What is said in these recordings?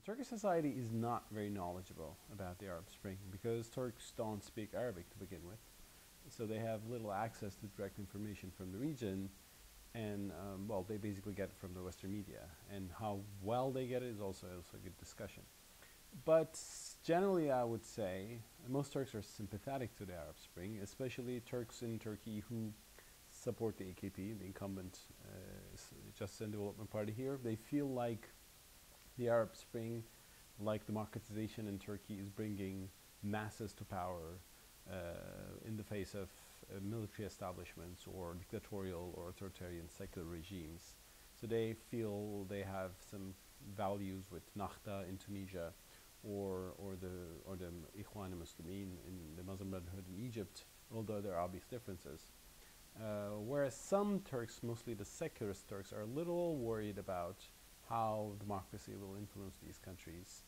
Turkish society is not very knowledgeable about the Arab Spring because Turks don't speak Arabic to begin with. So they have little access to direct information from the region, and well, they basically get it from the Western media. And how well they get it is also a good discussion. But generally, I would say most Turks are sympathetic to the Arab Spring, especially Turks in Turkey who support the AKP, the incumbent Justice and Development Party here. They feel like the Arab Spring, like democratization in Turkey, is bringing masses to power in the face of military establishments or dictatorial or authoritarian secular regimes. So they feel they have some values with Nahda in Tunisia, or the Ikhwan Muslimin in the Muslim Brotherhood in Egypt, although there are obvious differences. Whereas some Turks, mostly the secularist Turks, are a little worried about how democracy will influence these countries.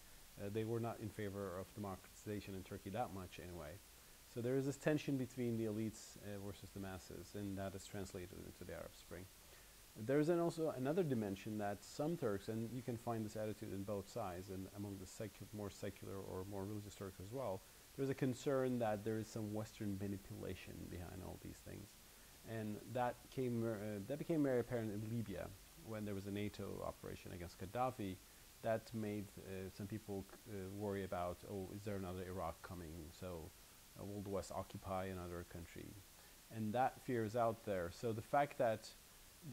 They were not in favor of democratization in Turkey that much anyway. So there is this tension between the elites versus the masses, and that is translated into the Arab Spring. There is also another dimension that some Turks, and you can find this attitude in both sides, and among the more secular or more religious Turks as well, there's a concern that there is some Western manipulation behind all these things. And that became very apparent in Libya when there was a NATO operation against Gaddafi. That made some people worry about, oh, is there another Iraq coming? So will the West occupy another country? And that fear is out there. So the fact that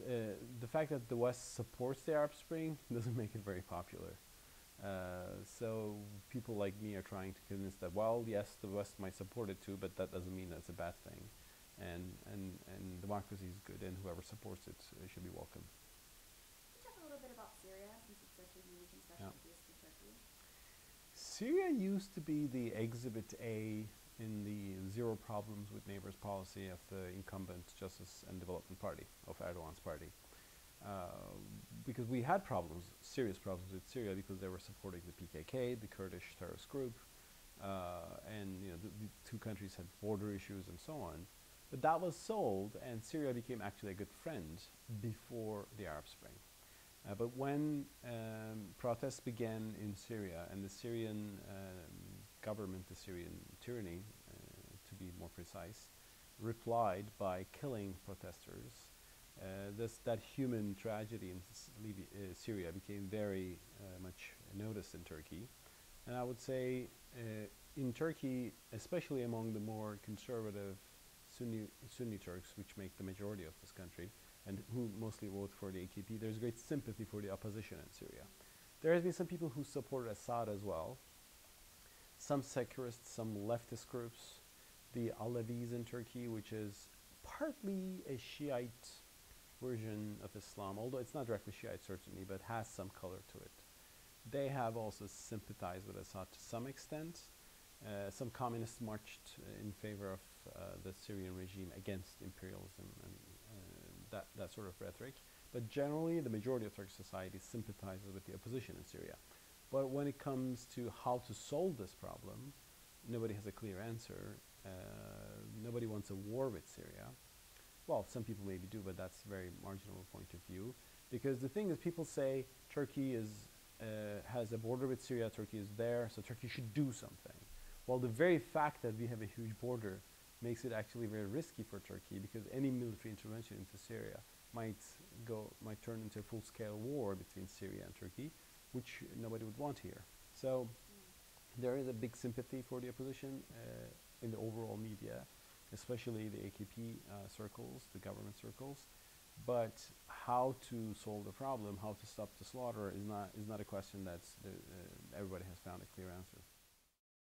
the West supports the Arab Spring doesn't make it very popular. So people like me are trying to convince that, well, yes, the West might support it too, but that doesn't mean that's a bad thing. And democracy is good, and whoever supports it should be welcome. Can you talk a little bit about Syria, since it's such a unique and Yeah. special case for Turkey? Syria used to be the Exhibit A in the zero problems with neighbors policy of the incumbent Justice and Development Party, of Erdogan's party. Because we had problems, serious problems with Syria, because they were supporting the PKK, the Kurdish terrorist group, and the two countries had border issues and so on. But that was solved, and Syria became actually a good friend before the Arab Spring. But when protests began in Syria, and the Syrian government, the Syrian tyranny, to be more precise, replied by killing protesters, that human tragedy in Syria became very much noticed in Turkey. And I would say in Turkey, especially among the more conservative Sunni Turks, which make the majority of this country, and who mostly vote for the AKP, there's great sympathy for the opposition in Syria. There has been some people who support Assad as well, some secularists, some leftist groups, the Alevis in Turkey, which is partly a Shiite version of Islam, although it's not directly Shiite certainly, but has some color to it. They have also sympathized with Assad to some extent. Some communists marched in favor of the Syrian regime against imperialism and that sort of rhetoric. But generally, the majority of Turkish society sympathizes with the opposition in Syria. But when it comes to how to solve this problem, nobody has a clear answer. Nobody wants a war with Syria. Well, some people maybe do, but that's a very marginal point of view. Because the thing is, people say Turkey has a border with Syria, Turkey is there, so Turkey should do something. Well, the very fact that we have a huge border makes it actually very risky for Turkey, because any military intervention into Syria might turn into a full-scale war between Syria and Turkey, which nobody would want here. So there is a big sympathy for the opposition in the overall media, especially the AKP circles, the government circles. But how to solve the problem, how to stop the slaughter, is not a question that everybody has found a clear answer.